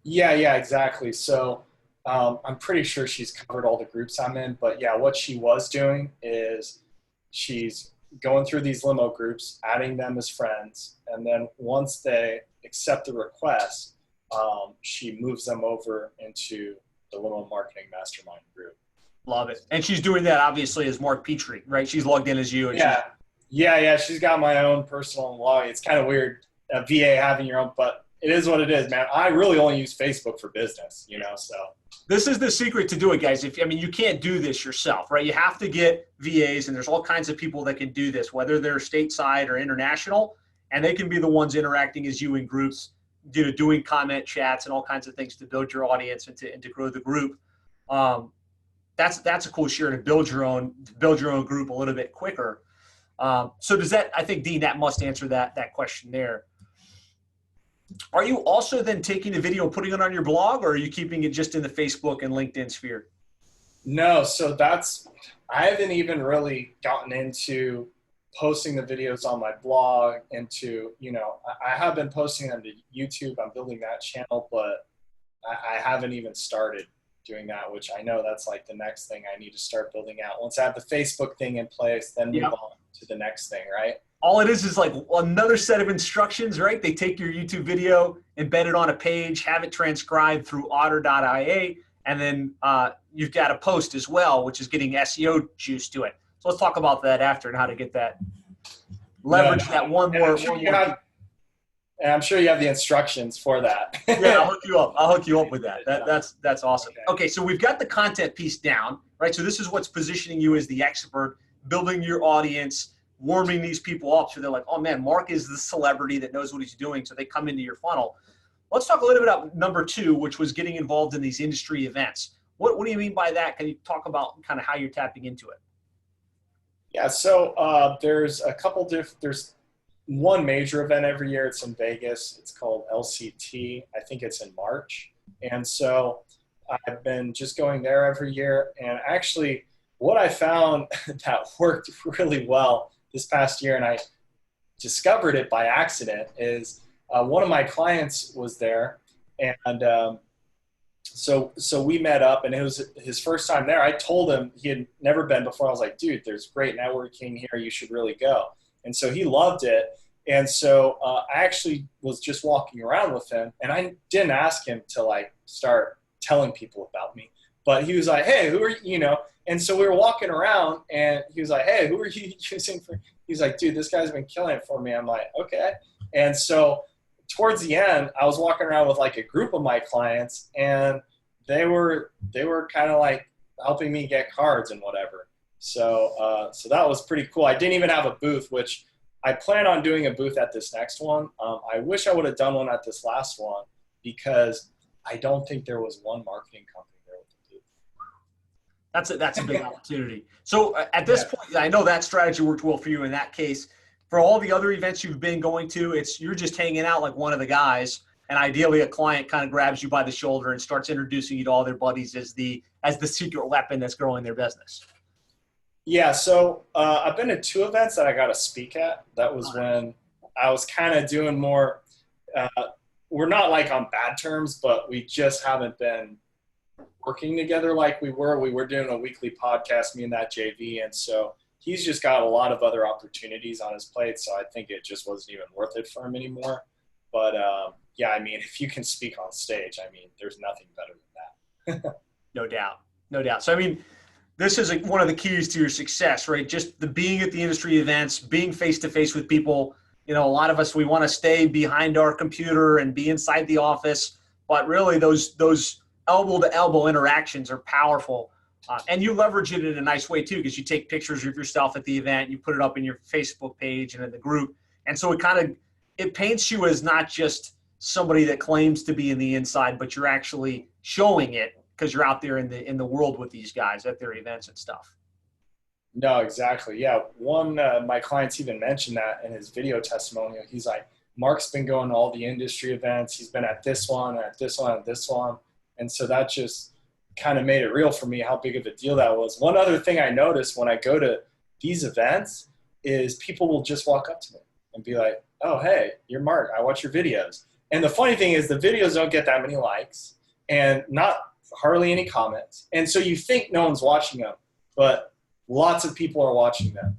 Yeah, exactly. So I'm pretty sure she's covered all the groups I'm in, but yeah, what she was doing is she's going through these limo groups, adding them as friends, and then once they accept the request, she moves them over into the Limo Marketing Mastermind group. Love it. And she's doing that obviously as Mark Petree, right? She's logged in as you. And yeah. She's got my own personal log. It's kind of weird, a VA having your own, but it is what it is, man. I really only use Facebook for business, so. This is the secret to do it, guys. You can't do this yourself, right? You have to get VAs, and there's all kinds of people that can do this, whether they're stateside or international, and they can be the ones interacting as you in groups, doing comment chats and all kinds of things to build your audience and to grow the group. That's a cool share to build your own group a little bit quicker. So does that? I think Dean, that must answer that question there. Are you also then taking the video and putting it on your blog, or are you keeping it just in the Facebook and LinkedIn sphere? No, so I haven't even really gotten into posting the videos on my blog I have been posting them to YouTube. I'm building that channel, but I haven't even started doing that, which I know that's like the next thing I need to start building out. Once I have the Facebook thing in place, then move on to the next thing, right? All it is like another set of instructions, right? They take your YouTube video, embed it on a page, have it transcribed through otter.ia, and then you've got a post as well, which is getting SEO juice to it. So let's talk about that after and how to get that, leverage that one more. And I'm sure you have the instructions for that. Yeah, I'll hook you up with that. That's awesome. Okay, so we've got the content piece down, right? So this is what's positioning you as the expert, building your audience, warming these people up so they're like, oh man, Mark is the celebrity that knows what he's doing, so they come into your funnel. Let's talk a little bit about number 2, which was getting involved in these industry events. What do you mean by that? Can you talk about kind of how you're tapping into it? Yeah, so there's there's one major event every year. It's in Vegas. It's called LCT. I think it's in March. And so I've been just going there every year. And actually what I found that worked really well this past year, and I discovered it by accident, is one of my clients was there, and so we met up, and it was his first time there. I told him he had never been before. I was like, dude, there's great networking here. You should really go. And so he loved it. And so I actually was just walking around with him, and I didn't ask him to like start telling people about me, but he was like, hey, who are you, And so we were walking around, and he was like, hey, who are you using for? He's like, dude, this guy's been killing it for me. I'm like, okay. And so towards the end, I was walking around with like a group of my clients, and they were kind of like helping me get cards and whatever. So that was pretty cool. I didn't even have a booth, which I plan on doing a booth at this next one. I wish I would have done one at this last one because I don't think there was one marketing company there with a booth. That's a big opportunity. So at this point, I know that strategy worked well for you in that case. For all the other events you've been going to, you're just hanging out like one of the guys, and ideally a client kind of grabs you by the shoulder and starts introducing you to all their buddies as the secret weapon that's growing their business. Yeah, so I've been to 2 events that I got to speak at. That was when I was kind of doing more. We're not like on bad terms, but we just haven't been working together like we were. We were doing a weekly podcast, me and that JV, and so he's just got a lot of other opportunities on his plate, so I think it just wasn't even worth it for him anymore. But, yeah, I mean, if you can speak on stage, I mean, there's nothing better than that. No doubt. No doubt. So, I mean, this is one of the keys to your success, right? Just the being at the industry events, being face-to-face with people. You know, a lot of us, we want to stay behind our computer and be inside the office, but really those elbow-to-elbow interactions are powerful. And you leverage it in a nice way, too, because you take pictures of yourself at the event, you put it up in your Facebook page and in the group. And so it paints you as not just somebody that claims to be in the inside, but you're actually showing it because you're out there in the world with these guys at their events and stuff. No, exactly. Yeah. One, my clients even mentioned that in his video testimonial. He's like, Mark's been going to all the industry events. He's been at this one, at this one, at this one. And so that just kind of made it real for me how big of a deal that was. One other thing I noticed when I go to these events is people will just walk up to me and be like, oh, hey, you're Mark. I watch your videos. And the funny thing is the videos don't get that many likes and not hardly any comments. And so you think no one's watching them, but lots of people are watching them.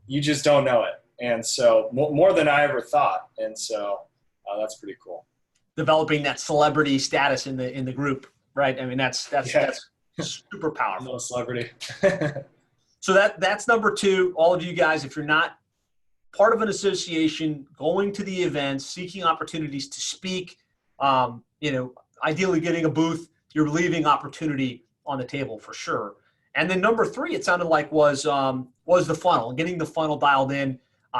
You just don't know it. And so more than I ever thought. And so that's pretty cool. Developing that celebrity status in the group. Right. I mean, that's super powerful. No celebrity. So that's number 2. All of you guys, if you're not part of an association, going to the events, seeking opportunities to speak, ideally getting a booth, you're leaving opportunity on the table for sure. And then number 3, it sounded like was the funnel, getting the funnel dialed in.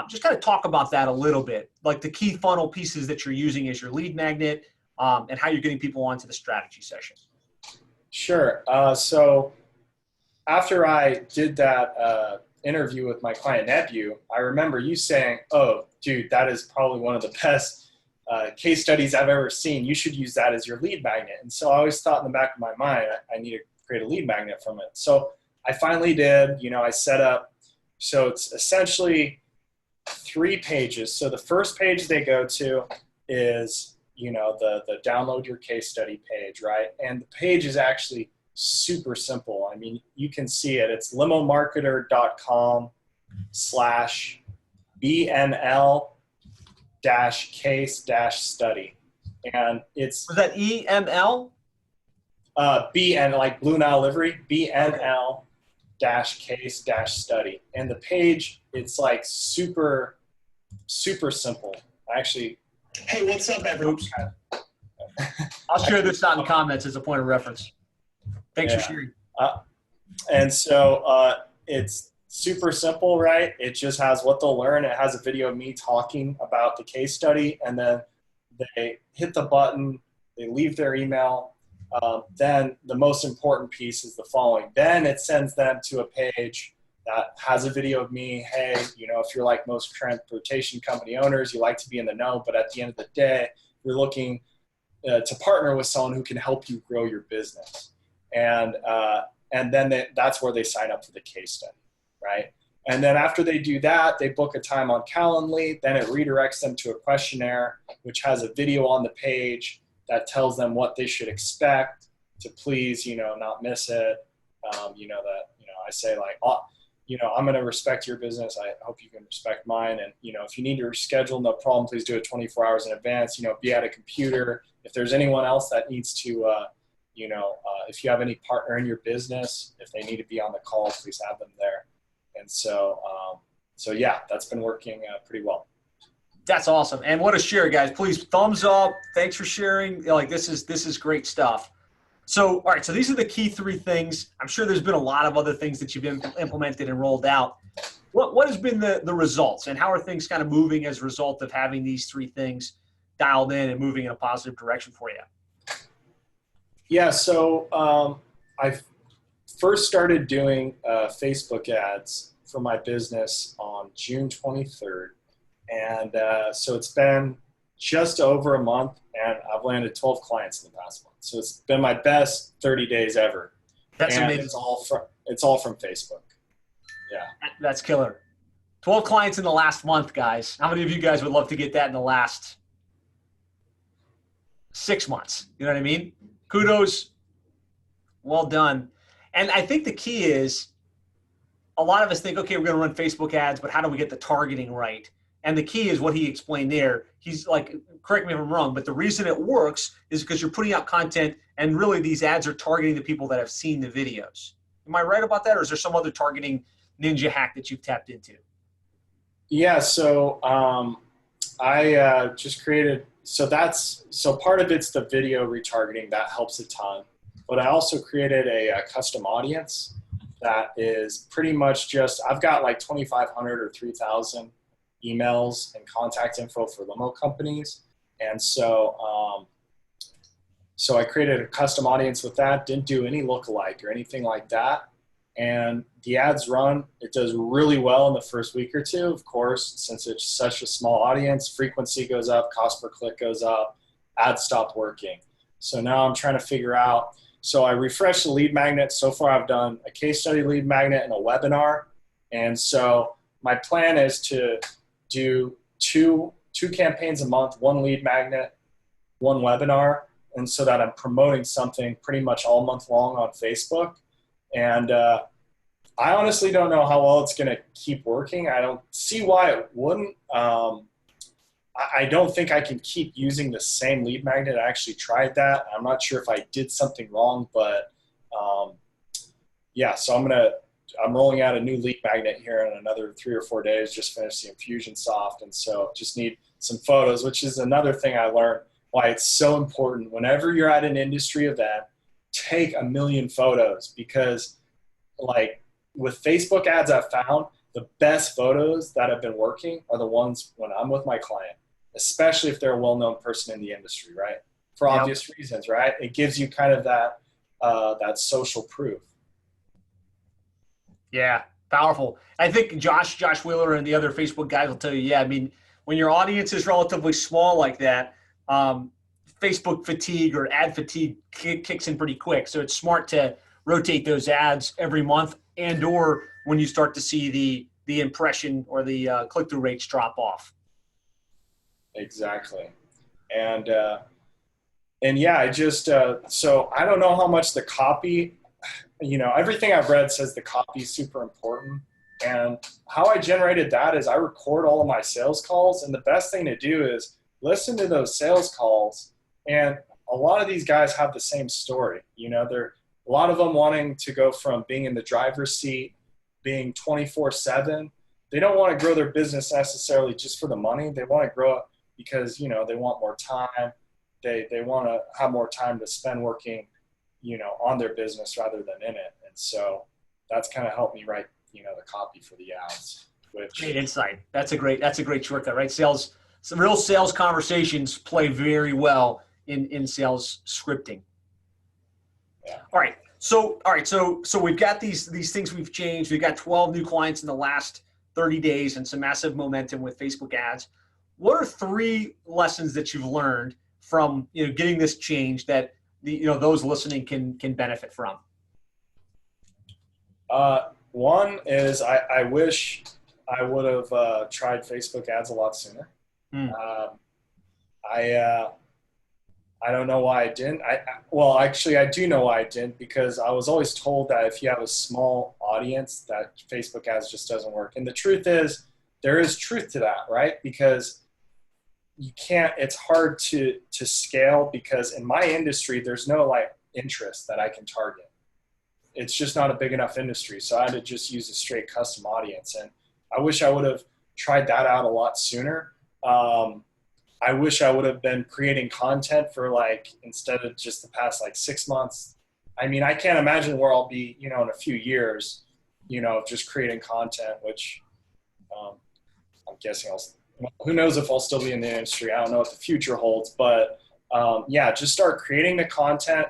Just kind of talk about that a little bit, like the key funnel pieces that you're using as your lead magnet. And how you're getting people onto the strategy session. Sure. So after I did that interview with my client Nebu, I remember you saying, oh, dude, that is probably one of the best case studies I've ever seen. You should use that as your lead magnet. And so I always thought in the back of my mind, I need to create a lead magnet from it. So I finally did. I set up. So it's essentially 3 pages. So the first page they go to is the download your case study page, right? And the page is actually super simple. I mean, you can see it. It's limomarketer.com/BNL-case-study. And it's... Was that EML? BN, like Blue Nile livery, BNL-case-study. And the page, it's like super, super simple. Actually... Hey, what's up, everyone? I'll share this out in comments as a point of reference. Thanks for sharing. And so it's super simple, right? It just has what they'll learn. It has a video of me talking about the case study, and then they hit the button, they leave their email. Then the most important piece is the following. Then it sends them to a page that has a video of me. Hey, if you're like most transportation company owners, you like to be in the know, but at the end of the day, you're looking to partner with someone who can help you grow your business. And then that's where they sign up for the case study, right? And then after they do that, they book a time on Calendly. Then it redirects them to a questionnaire, which has a video on the page that tells them what they should expect to please, not miss it. I say like, I'm going to respect your business. I hope you can respect mine. And, if you need to reschedule, no problem. Please do it 24 hours in advance. Be at a computer. If there's anyone else that needs to, if you have any partner in your business, if they need to be on the call, please have them there. And so yeah, that's been working pretty well. That's awesome. And what a share, guys. Please thumbs up. Thanks for sharing. Like this is great stuff. So, all right, so these are the key three things. I'm sure there's been a lot of other things that you've implemented and rolled out. What has been the results, and how are things kind of moving as a result of having these three things dialed in and moving in a positive direction for you? Yeah, so I first started doing Facebook ads for my business on June 23rd. And so it's been just over a month, and I've landed 12 clients in the past month. So it's been my best 30 days ever. That's and amazing. It's all from Facebook. Yeah. That's killer. 12 clients in the last month, guys. How many of you guys would love to get that in the last 6 months? You know what I mean? Kudos. Well done. And I think the key is a lot of us think, okay, we're going to run Facebook ads, but how do we get the targeting right? And the key is what he explained there. He's like, correct me if I'm wrong, but the reason it works is because you're putting out content, and really these ads are targeting the people that have seen the videos. Am I right about that, or is there some other targeting ninja hack that you've tapped into? Yeah, so I just created, so part of it's the video retargeting. That helps a ton. But I also created a custom audience that is pretty much just, I've got like 2,500 or 3,000 emails and contact info for limo companies. And so I created a custom audience with that, didn't do any lookalike or anything like that. And the ads run, it does really well in the first week or two. Of course, since it's such a small audience, frequency goes up, cost per click goes up, ads stopped working. So now I'm trying to figure out, so I refreshed the lead magnet. So far I've done a case study lead magnet and a webinar. And so my plan is to do two campaigns a month, one lead magnet, one webinar, and so that I'm promoting something pretty much all month long on Facebook. And I honestly don't know how well it's going to keep working. I don't see why it wouldn't. I don't think I can keep using the same lead magnet. I actually tried that. I'm not sure if I did something wrong, but yeah, so I'm rolling out a new lead magnet here in another 3 or 4 days, just finished the Infusionsoft. And so just need some photos, which is another thing I learned why it's so important. Whenever you're at an industry event, take 1 million photos, because like with Facebook ads, I've found the best photos that have been working are the ones when I'm with my client, especially if they're a well-known person in the industry, right? For obvious reasons, right? It gives you kind of that social proof. Yeah, powerful. I think Josh Wheeler and the other Facebook guys will tell you, yeah, I mean, when your audience is relatively small like that, Facebook fatigue or ad fatigue kicks in pretty quick. So it's smart to rotate those ads every month, and or when you start to see the impression or the click-through rates drop off. Exactly. And yeah, I just, so I don't know how much the copy, everything I've read says the copy is super important. And how I generated that is I record all of my sales calls. And the best thing to do is listen to those sales calls. And a lot of these guys have the same story. They're a lot of them wanting to go from being in the driver's seat, being 24/7. They don't want to grow their business necessarily just for the money. They want to grow it because, they want more time. They want to have more time to spend working, on their business rather than in it. And so that's kind of helped me write, the copy for the ads. Great insight. That's a great shortcut, right? Some real sales conversations play very well in sales scripting. Yeah. All right. So we've got these things we've changed. We've got 12 new clients in the last 30 days and some massive momentum with Facebook ads. What are 3 lessons that you've learned from getting this change that those listening can benefit from? One is I wish I would have tried Facebook ads a lot sooner. I don't know why I didn't. Well, actually, I do know why I didn't, because I was always told that if you have a small audience, that Facebook ads just doesn't work. And the truth is, there is truth to that, right? Because you can't. It's hard to scale, because in my industry, there's no interest that I can target. It's just not a big enough industry, so I had to just use a straight custom audience. And I wish I would have tried that out a lot sooner. I wish I would have been creating content for like, instead of just the past like 6 months. I mean, I can't imagine where I'll be, in a few years, just creating content, which I'm guessing who knows if I'll still be in the industry. I don't know what the future holds, but yeah, just start creating the content.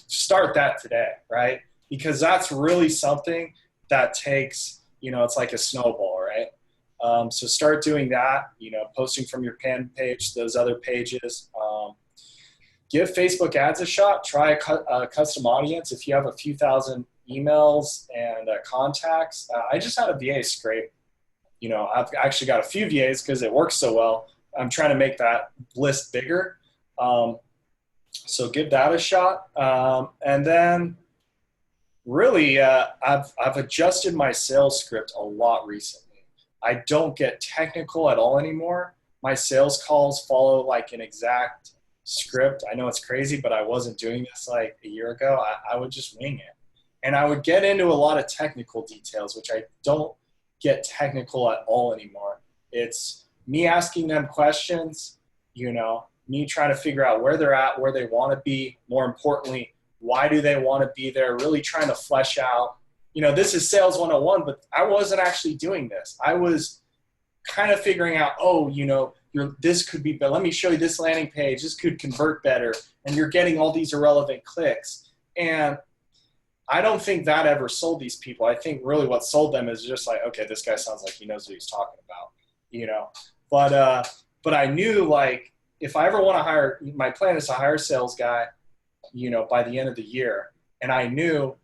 Start that today, right? Because that's really something that takes, it's like a snowball, right? So start doing that, posting from your fan page, those other pages. Give Facebook ads a shot. Try a custom audience. If you have a few thousand emails and contacts, I just had a VA scrape. I've actually got a few VAs because it works so well. I'm trying to make that list bigger. So give that a shot. And then really, I've adjusted my sales script a lot recently. I don't get technical at all anymore. My sales calls follow like an exact script. I know it's crazy, but I wasn't doing this like a year ago. I would just wing it. And I would get into a lot of technical details, which I don't get technical at all anymore. It's me asking them questions, me trying to figure out where they're at, where they want to be. More importantly, why do they want to be there? Really trying to flesh out, this is sales 101, but I wasn't actually doing this. I was kind of figuring out, this could be, but let me show you this landing page. This could convert better. And you're getting all these irrelevant clicks. And I don't think that ever sold these people. I think really what sold them is just like, okay, this guy sounds like he knows what he's talking about, but I knew like, if I ever want to hire, my plan is to hire a sales guy, by the end of the year. And I knew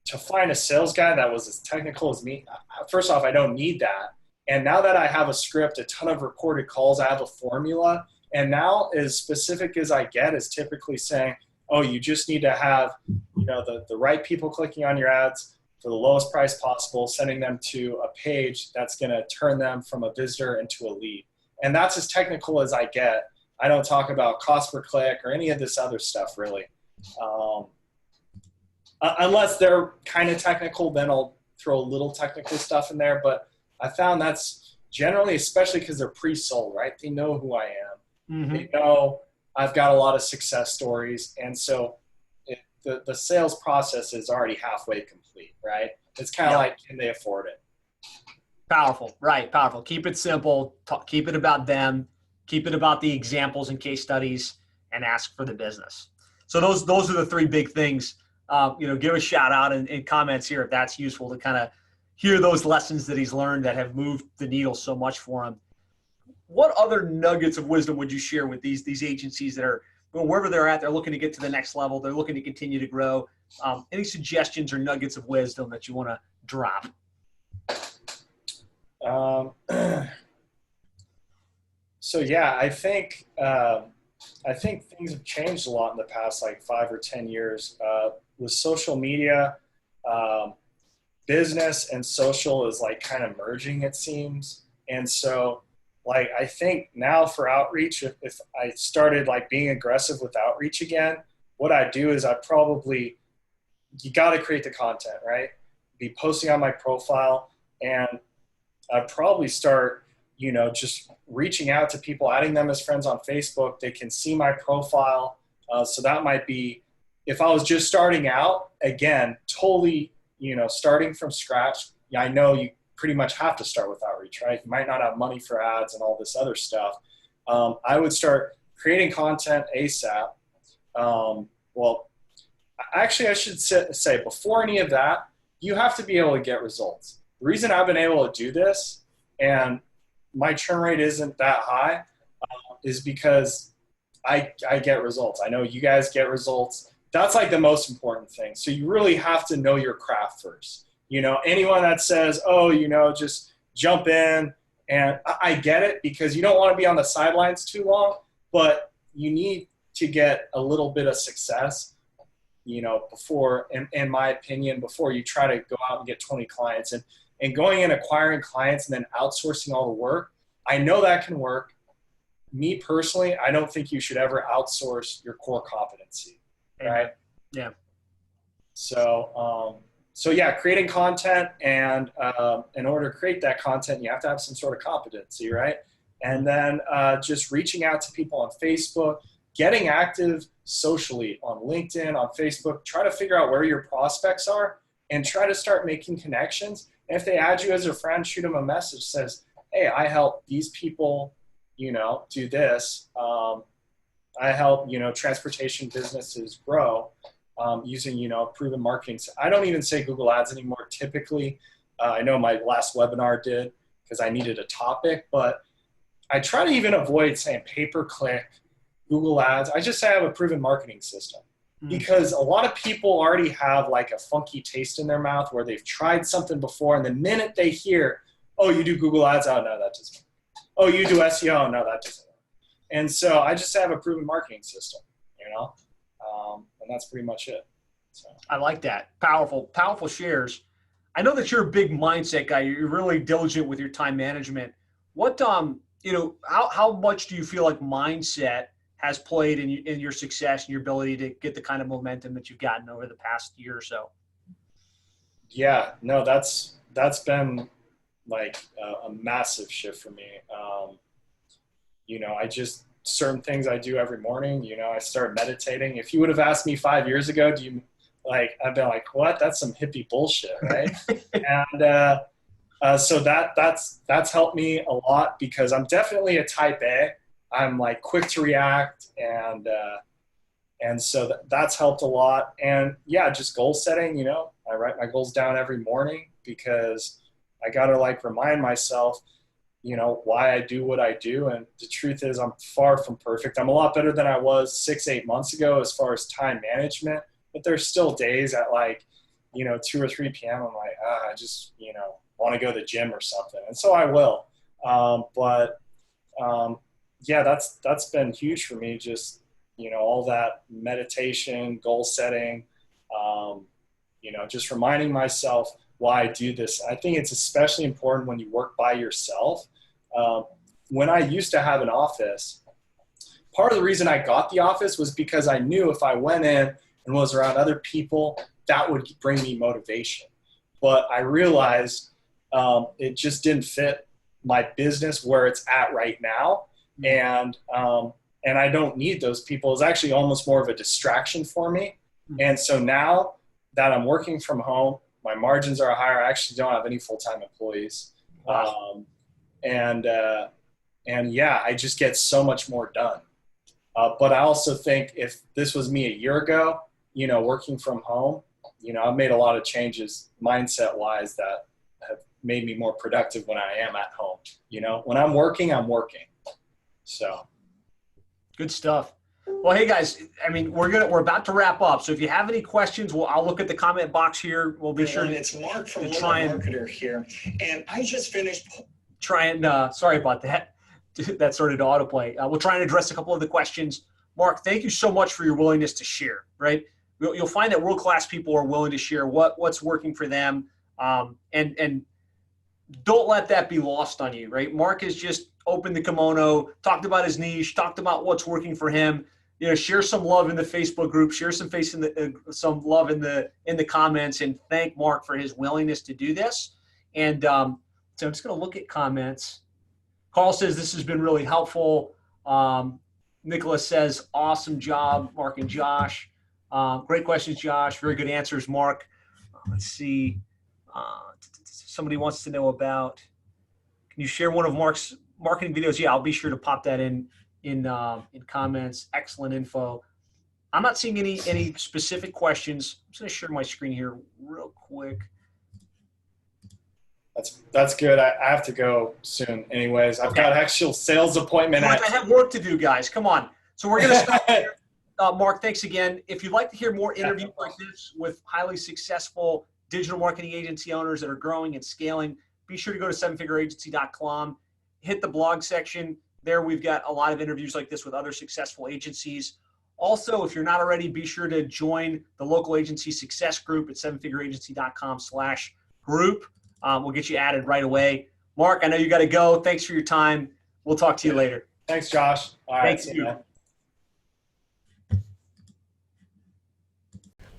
to find a sales guy that was as technical as me, first off, I don't need that. And now that I have a script, a ton of recorded calls, I have a formula. And now as specific as I get is typically saying, oh, you just need to have, the right people clicking on your ads for the lowest price possible, sending them to a page that's going to turn them from a visitor into a lead. And that's as technical as I get. I don't talk about cost per click or any of this other stuff really. Unless they're kind of technical, then I'll throw a little technical stuff in there. But I found that's generally, especially because they're pre-sold, right? They know who I am. Mm-hmm. They know I've got a lot of success stories. And so the sales process is already halfway complete, right? It's kind of like, can they afford it? Powerful, right? Powerful. Keep it simple. Keep it about them. Keep it about the examples and case studies, and ask for the business. So those are the three big things. Give a shout out in comments here if that's useful to kind of hear those lessons that he's learned that have moved the needle so much for him. What other nuggets of wisdom would you share with these agencies that are, wherever they're at, they're looking to get to the next level, they're looking to continue to grow? Any suggestions or nuggets of wisdom that you want to drop? So yeah, I think things have changed a lot in the past like 5 or 10 years with social media. Business and social is like kind of merging, it seems. And so like, I think now for outreach, if I started like being aggressive with outreach again, what I do is you got to create the content, right? Be posting on my profile, and I'd probably start, just reaching out to people, adding them as friends on Facebook. They can see my profile. So that might be, if I was just starting out, again, totally, starting from scratch. I know you pretty much have to start with outreach, right? You might not have money for ads and all this other stuff. I would start creating content ASAP. Well, actually, I should say before any of that, you have to be able to get results. The reason I've been able to do this, and my churn rate isn't that high, is because I get results. I know you guys get results. That's like the most important thing. So you really have to know your craft first. Anyone that says, oh, just jump in, and I get it, because you don't want to be on the sidelines too long, but you need to get a little bit of success, before, in my opinion, before you try to go out and get 20 clients. And going and acquiring clients and then outsourcing all the work, I know that can work. Me personally, I don't think you should ever outsource your core competency, right? Yeah. So yeah, creating content, and in order to create that content, you have to have some sort of competency, right? And then just reaching out to people on Facebook, getting active socially on LinkedIn, on Facebook, try to figure out where your prospects are and try to start making connections. And if they add you as a friend, shoot them a message that says, hey, I help these people, do this. I help, transportation businesses grow using, proven marketing. I don't even say Google Ads anymore. Typically, I know my last webinar did because I needed a topic, but I try to even avoid saying pay-per-click, Google Ads. I just say I have a proven marketing system because a lot of people already have like a funky taste in their mouth where they've tried something before. And the minute they hear, oh, you do Google Ads? Oh, no, that doesn't work. Oh, you do SEO? No, that doesn't work. And so I just have a proven marketing system, and that's pretty much it. So. I like that. Powerful shares. I know that you're a big mindset guy. You're really diligent with your time management. What, how much do you feel like mindset has played in your success and your ability to get the kind of momentum that you've gotten over the past year or so? Yeah, no, that's been like a massive shift for me. Certain things I do every morning, I start meditating. If you would have asked me 5 years ago, I've been like, what? That's some hippie bullshit, right? And so that's helped me a lot because I'm definitely a type A. I'm like quick to react, and so that's helped a lot. And yeah, just goal setting. I write my goals down every morning because I got to like remind myself, why I do what I do. And the truth is I'm far from perfect. I'm a lot better than I was 6-8 months ago as far as time management, but there's still days at 2 or 3 p.m. I'm like, I just, want to go to the gym or something. And so I will. Yeah, that's been huge for me. Just, all that meditation, goal setting, just reminding myself why I do this. I think it's especially important when you work by yourself. When I used to have an office, part of the reason I got the office was because I knew if I went in and was around other people, that would bring me motivation. But I realized it just didn't fit my business where it's at right now. And I don't need those people. It's actually almost more of a distraction for me. And so now that I'm working from home, my margins are higher. I actually don't have any full-time employees. Wow. And yeah, I just get so much more done. But I also think if this was me a year ago, working from home, I've made a lot of changes mindset-wise that have made me more productive when I am at home. When I'm working, I'm working. So. Good stuff. Well, hey guys, we're about to wrap up. So if you have any questions, I'll look at the comment box here. We'll be sure. It's Mark from Limo Marketer here, and I just finished. Sorry about that. That started to autoplay. We'll try and address a couple of the questions. Mark, thank you so much for your willingness to share. Right, you'll find that world-class people are willing to share what's working for them, and don't let that be lost on you. Right, Mark has just opened the kimono, talked about his niche, talked about what's working for him. Share some love in the Facebook group, share some some love in the comments, and thank Mark for his willingness to do this. And so I'm just going to look at comments. Carl says this has been really helpful. Nicholas says awesome job, Mark and Josh. Great questions, Josh. Very good answers, Mark. Let's see. Somebody wants to know about. Can you share one of Mark's marketing videos? Yeah, I'll be sure to pop that in comments. Excellent info. I'm not seeing any specific questions. I'm just going to share my screen here real quick. That's good. I have to go soon anyways. I've got an actual sales appointment. I have work to do, guys. Come on. So we're going to stop here. Mark, thanks again. If you'd like to hear more interviews like this with highly successful digital marketing agency owners that are growing and scaling, be sure to go to sevenfigureagency.com. Hit the blog section. There we've got a lot of interviews like this with other successful agencies. Also, if you're not already, be sure to join the local agency success group at sevenfigureagency.com/group. We'll get you added right away. Mark, I know you got to go. Thanks for your time. We'll talk to you later. Thanks, Josh. All right. Thank you.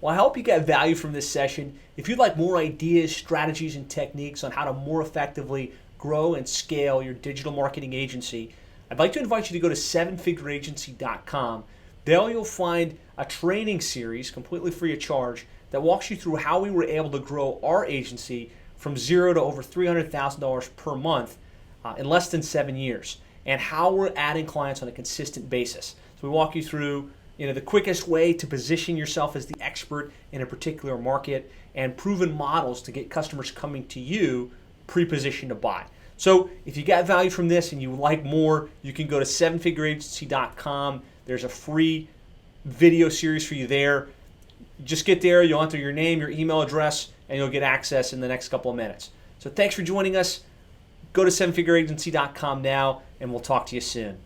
Well, I hope you got value from this session. If you'd like more ideas, strategies, and techniques on how to more effectively grow and scale your digital marketing agency, I'd like to invite you to go to sevenfigureagency.com. There you'll find a training series completely free of charge that walks you through how we were able to grow our agency from zero to over $300,000 per month in less than 7 years, and how we're adding clients on a consistent basis. So we walk you through the quickest way to position yourself as the expert in a particular market, and proven models to get customers coming to you pre-positioned to buy. So if you got value from this and you would like more, you can go to sevenfigureagency.com. There's a free video series for you there. Just get there, you'll enter your name, your email address, and you'll get access in the next couple of minutes. So thanks for joining us. Go to sevenfigureagency.com now, and we'll talk to you soon.